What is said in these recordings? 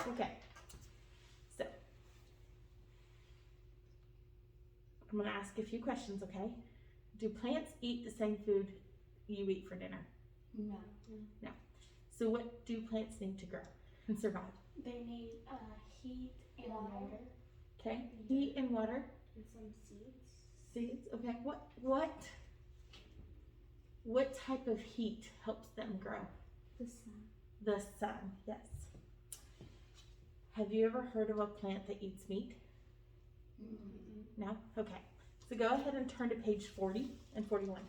Okay, so I'm gonna ask a few questions, okay? Do plants eat the same food you eat for dinner? No. No. So what do plants need to grow and survive? They need heat and water. Okay, heat and water. And some seeds. Seeds, okay. What type of heat helps them grow? The sun. The sun, yes. Have you ever heard of a plant that eats meat? Mm-hmm. No? Okay. So go ahead and turn to page 40 and 41.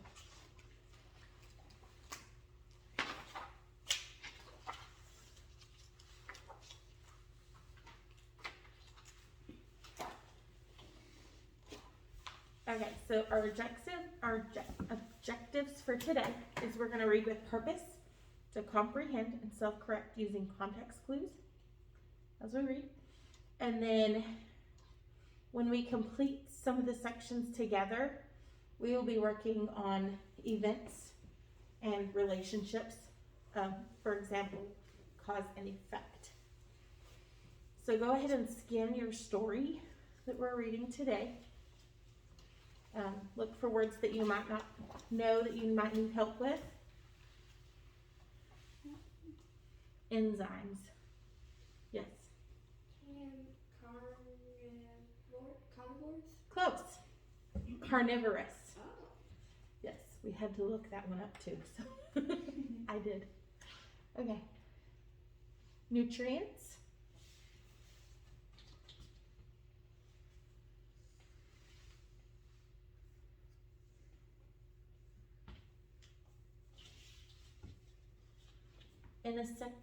Okay, so our objectives for today is we're going to read with purpose, to comprehend and self-correct using context clues as we read. And then when we complete some of the sections together, we will be working on events and relationships. For example, cause and effect. So go ahead and scan your story that we're reading today. Look for words that you might not know that you might need help with. Enzymes. Yes. Carnivores? Close. Carnivorous. Oh. Yes, we had to look that one up too, so I did. Okay. Nutrients. Insectivorous.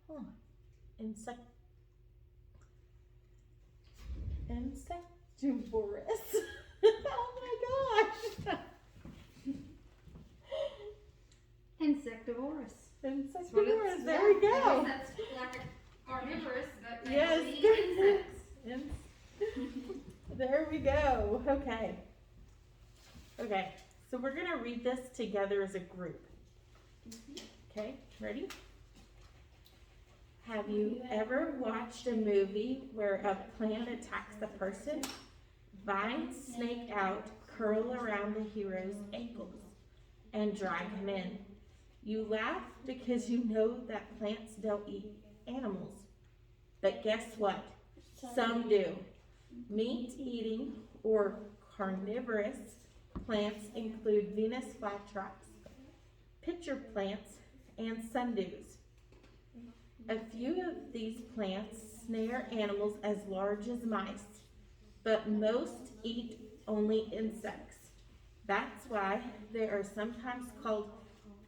Huh. Insectivorous. Oh my gosh. Insectivorous. Insectivorous. There we go. That's like carnivorous, but Yes. they eat insects. There we go. Okay. Okay. So we're going to read this together as a group. Okay, ready? Have you ever watched a movie where a plant attacks the person? Vines snake out, curl around the hero's ankles, and drag him in. You laugh because you know that plants don't eat animals. But guess what? Some do. Meat-eating or carnivorous plants include Venus flytraps, pitcher plants, and sundews. A few of these plants snare animals as large as mice, but most eat only insects. That's why they are sometimes called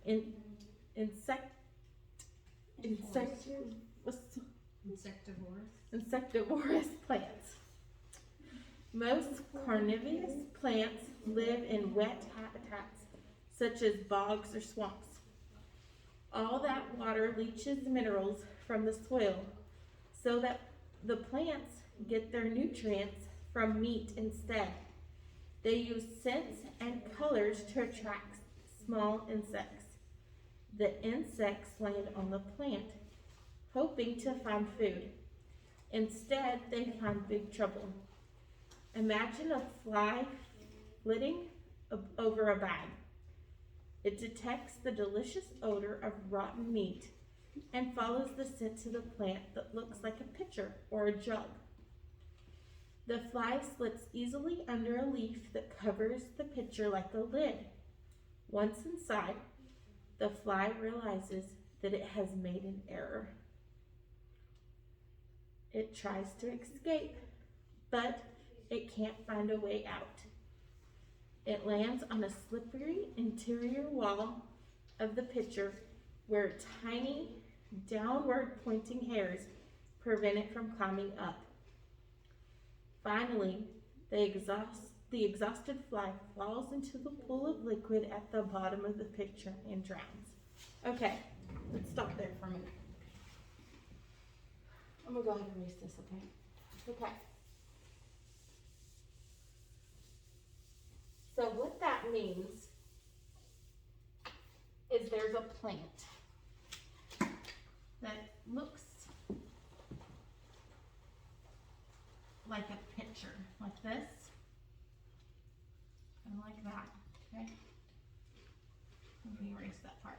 insectivorous plants. Most carnivorous plants live in wet habitats, such as bogs or swamps. All that water leaches minerals from the soil so that the plants get their nutrients from meat instead. They use scents and colors to attract small insects. The insects land on the plant, hoping to find food. Instead, they find big trouble. Imagine a fly flitting over a bag. It detects the delicious odor of rotten meat and follows the scent to the plant that looks like a pitcher or a jug. The fly slips easily under a leaf that covers the pitcher like a lid. Once inside, the fly realizes that it has made an error. It tries to escape, but it can't find a way out. It lands on a slippery interior wall of the pitcher where tiny downward pointing hairs prevent it from climbing up. Finally, the exhausted fly falls into the pool of liquid at the bottom of the pitcher and drowns. Okay, let's stop there for a minute. I'm gonna go ahead and erase this, okay? Okay. So what that means is there's there's a plant that looks like a picture, like this, and like that, okay? Let me erase that part.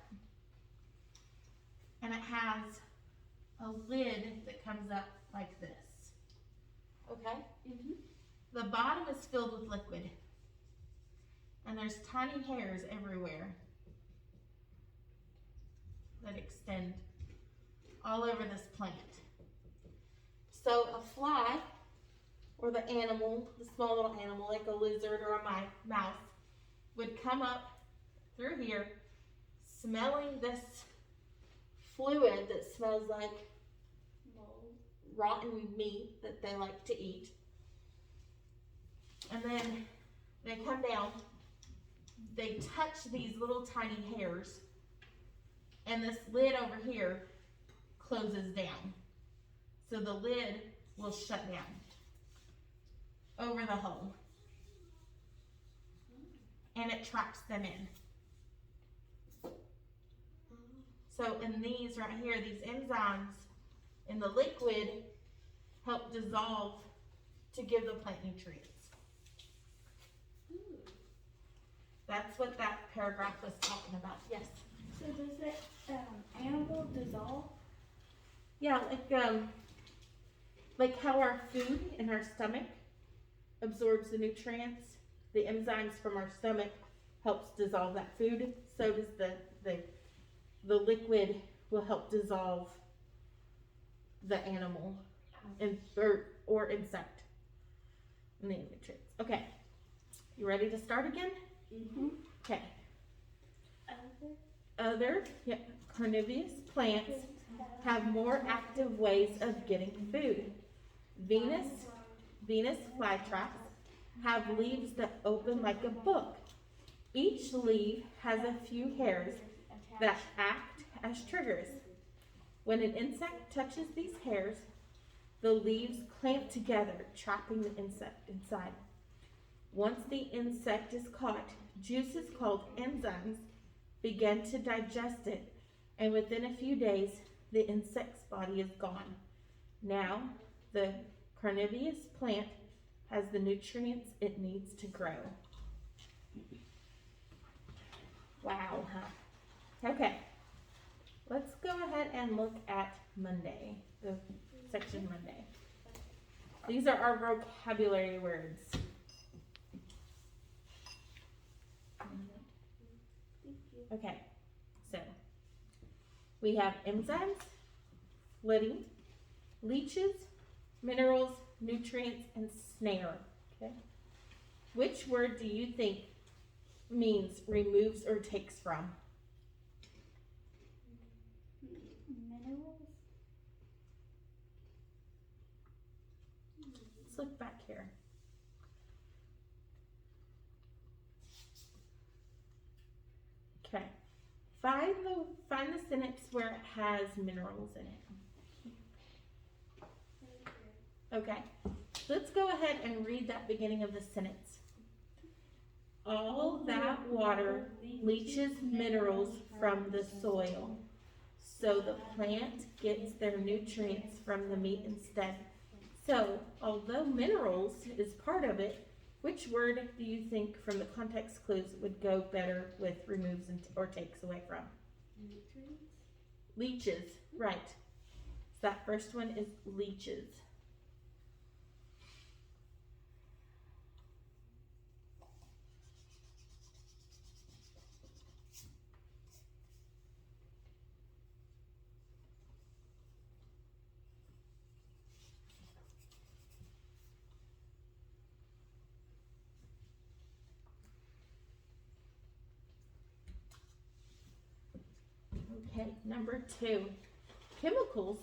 And it has a lid that comes up like this, okay? The bottom is filled with liquid, and there's tiny hairs everywhere that extend all over this plant. So a fly, or the animal, the small little animal like a lizard or a mouse, would come up through here smelling this fluid that smells like Mold. rotten meat that they like to eat. And then they come down, they touch these little tiny hairs, and this lid over here closes down. So the lid will shut down over the hole, and it traps them in. So in these right here, these enzymes in the liquid help dissolve to give the plant nutrients. That's what that paragraph was talking about. Yes. So does that animal dissolve? Yeah, like how our food in our stomach absorbs the nutrients, the enzymes from our stomach helps dissolve that food. So does the liquid will help dissolve the animal or insect in the nutrients. Okay, you ready to start again? Mm-hmm. Okay. Other carnivorous plants have more active ways of getting food. Venus flytraps have leaves that open like a book. Each leaf has a few hairs that act as triggers. When an insect touches these hairs, the leaves clamp together, trapping the insect inside. Once the insect is caught, juices called enzymes begin to digest it, and within a few days, the insect's body is gone. Now, the carnivorous plant has the nutrients it needs to grow. Wow, huh? Okay, let's go ahead and look at Monday, the section Monday. These are our vocabulary words. Okay, so we have enzymes, splitting, leeches, minerals, nutrients, and snare. Okay, which word do you think means removes or takes from? Minerals? Let's look back here. Okay, find the sentence where it has minerals in it. Okay, let's go ahead and read that beginning of the sentence. All that water leaches minerals from the soil, so the plant gets their nutrients from the meat instead. So, although minerals is part of it, which word do you think from the context clues would go better with removes or takes away from? Nutrients? Leeches, right. So that first one is leeches. Okay, number 2. Chemicals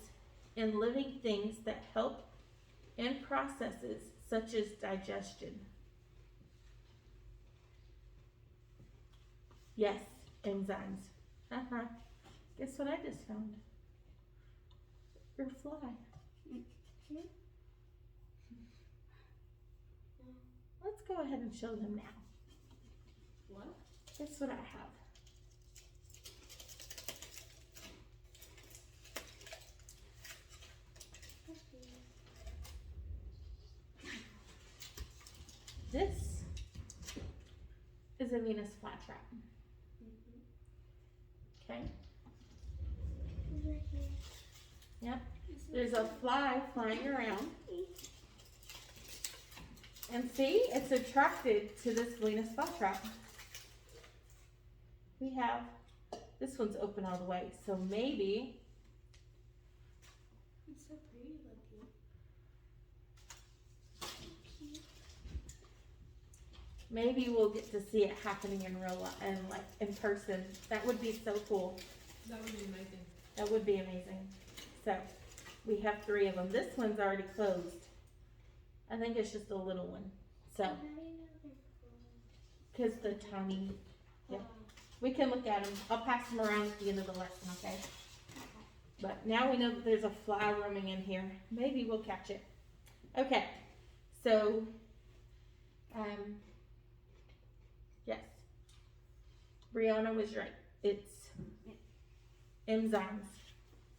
in living things that help in processes such as digestion. Yes, enzymes. Guess what I just found? Your fly. Let's go ahead and show them now. What? Guess what I have? a Venus flytrap. Okay. Right here. Yep. There's a fly flying around. And see, it's attracted to this Venus flytrap. We have, this one's open all the way, so maybe, It's so pretty looking. maybe we'll get to see it happening in real life and like in person. That would be so cool. That would be amazing. That would be amazing. So, we have 3 of them. This one's already closed. I think it's just a little one. So, How do you know they're cool? because the tiny, yeah. We can look at them. I'll pass them around at the end of the lesson, okay? But now we know that there's a fly roaming in here. Maybe we'll catch it. Okay, so, yes. Brianna was right. It's enzymes.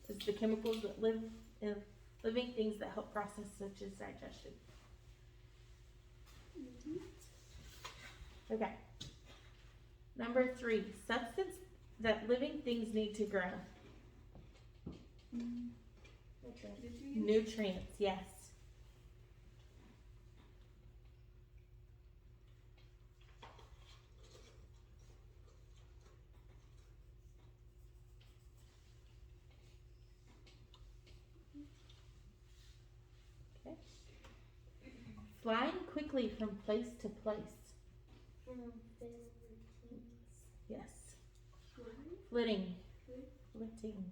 It's the chemicals that live in living things that help process such as digestion. Okay. Number 3, substance that living things need to grow. Nutrients, yes. Okay. Flying quickly from place to place. Yes. Flitting. Flitting.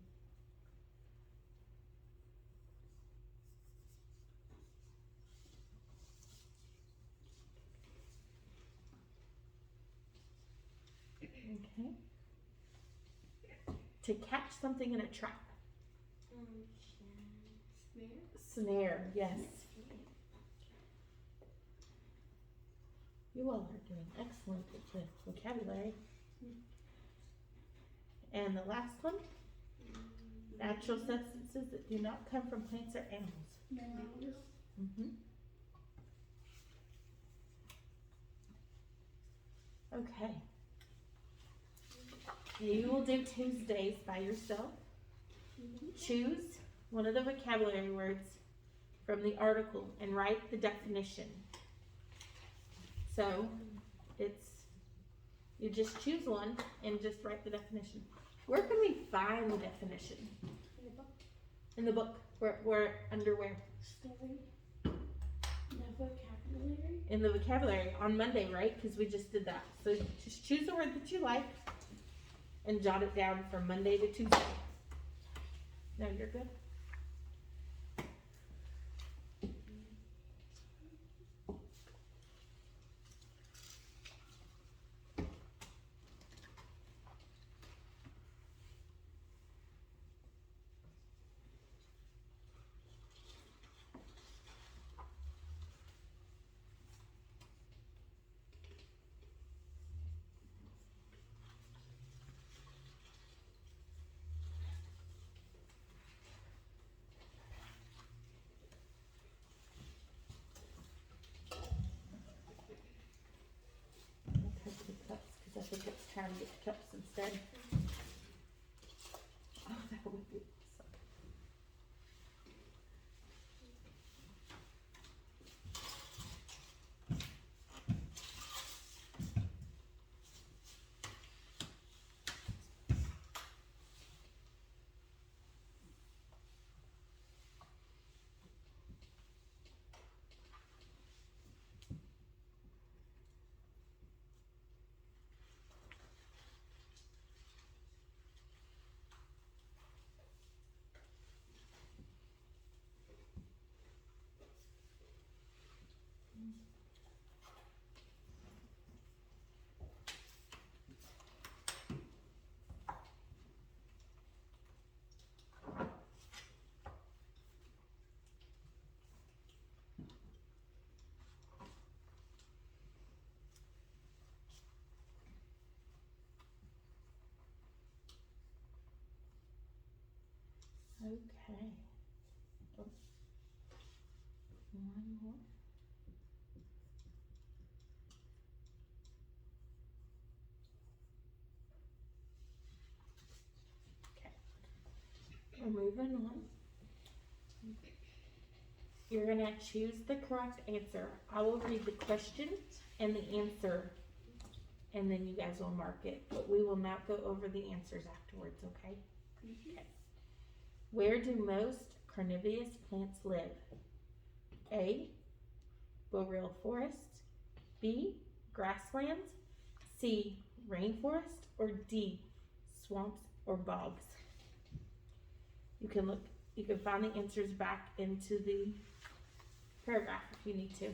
Okay. To catch something in a trap. Snare, yes. You all are doing excellent with the vocabulary. And the last one, natural substances that do not come from plants or animals. Mm-hmm. Okay. You will do Tuesdays by yourself. Choose one of the vocabulary words from the article and write the definition. So, you just choose one and just write the definition. Where can we find the definition? In the book. Where under where? Story. The vocabulary. In the vocabulary on Monday, right? Because we just did that. So just choose a word that you like and jot it down from Monday to Tuesday. No, you're good. I think it's time to get cups instead. Oh, that would be awesome. Okay. Oh. One more. moving on. You're gonna choose the correct answer. I will read the question and the answer, and then you guys will mark it, but we will not go over the answers afterwards, okay? Okay. Where do most carnivorous plants live? A, boreal forest, B, grasslands, C, rainforest, or D, swamps or bogs? You can find the answers back into the paragraph if you need to.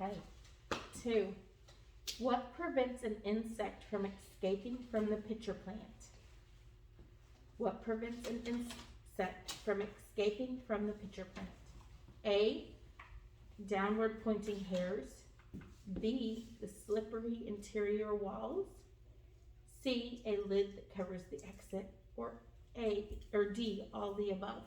Okay. 2. What prevents an insect from escaping from the pitcher plant? What prevents an insect from escaping from the pitcher plant? A, downward pointing hairs. B, the slippery interior walls. C, a lid that covers the exit. Or D, all the above.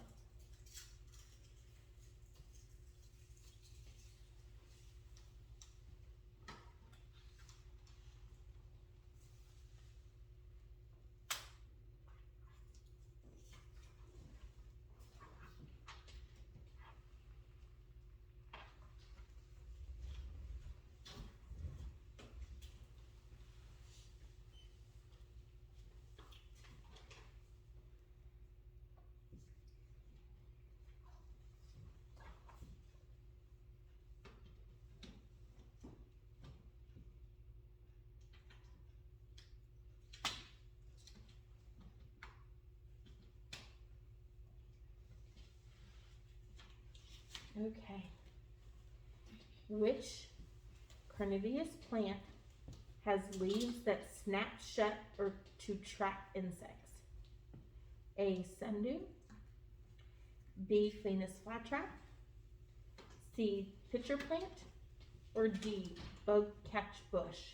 Okay. Which carnivorous plant has leaves that snap shut or to trap insects? A, sundew. B, Phoenix flytrap. C, pitcher plant. Or D, bug catch bush?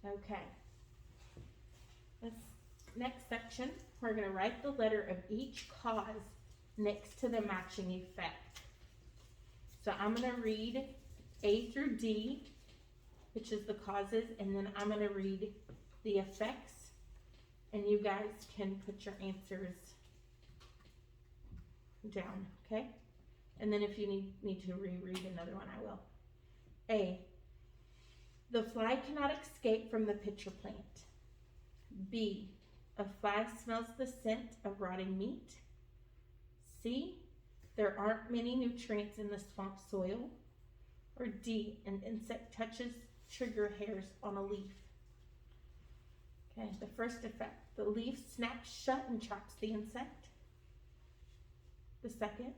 Okay. Next section, we're going to write the letter of each cause next to the matching effect. So I'm going to read A through D, which is the causes, and then I'm going to read the effects, and you guys can put your answers down, okay? And then if you need to reread another one, I will. A, the fly cannot escape from the pitcher plant. B, a fly smells the scent of rotting meat. C, there aren't many nutrients in the swamp soil. Or D, an insect touches trigger hairs on a leaf. Okay, the first effect, the leaf snaps shut and traps the insect. The second,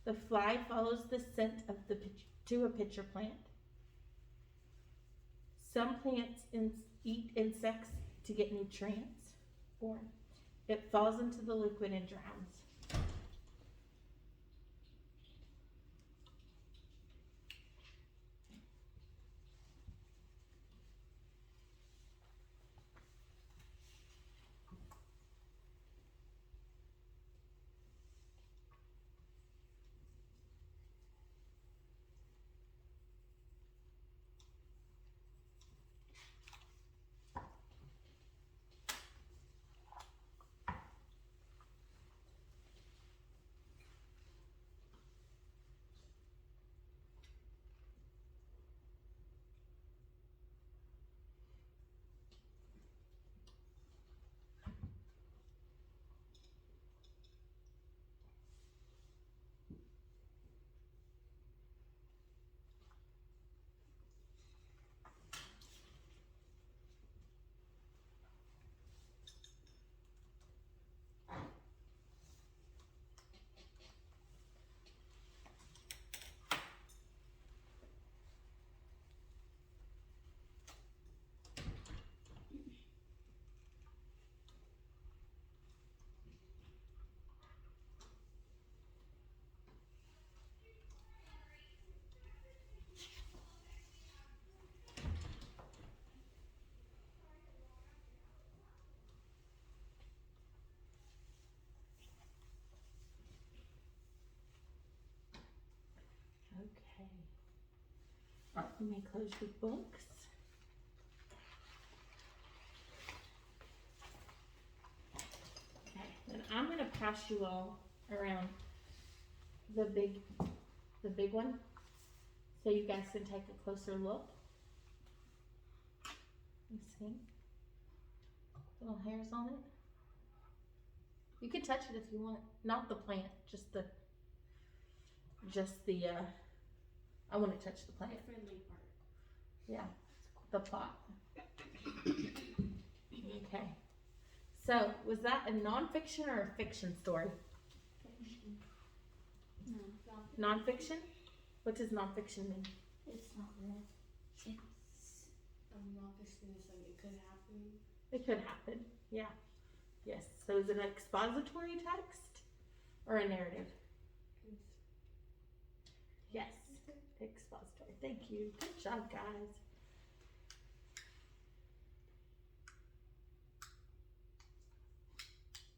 the fly follows the scent of to a pitcher plant. Some plants eat insects to get nutrients, or it falls into the liquid and drowns. Okay. Let me close your books. Okay, then I'm gonna pass you all around the big one, so you guys can take a closer look. You see? Little hairs on it. You can touch it if you want. Not the plant, just the, I want to touch the plant. The friendly part. Yeah, the pot. Okay. So, was that a nonfiction or a fiction story? No, Nonfiction? What does nonfiction mean? it's not real. It's nonfiction is like it could happen. It could happen. Yeah. Yes. So, is it an expository text or a narrative? Yes. Expository. Thank you. Good job, guys.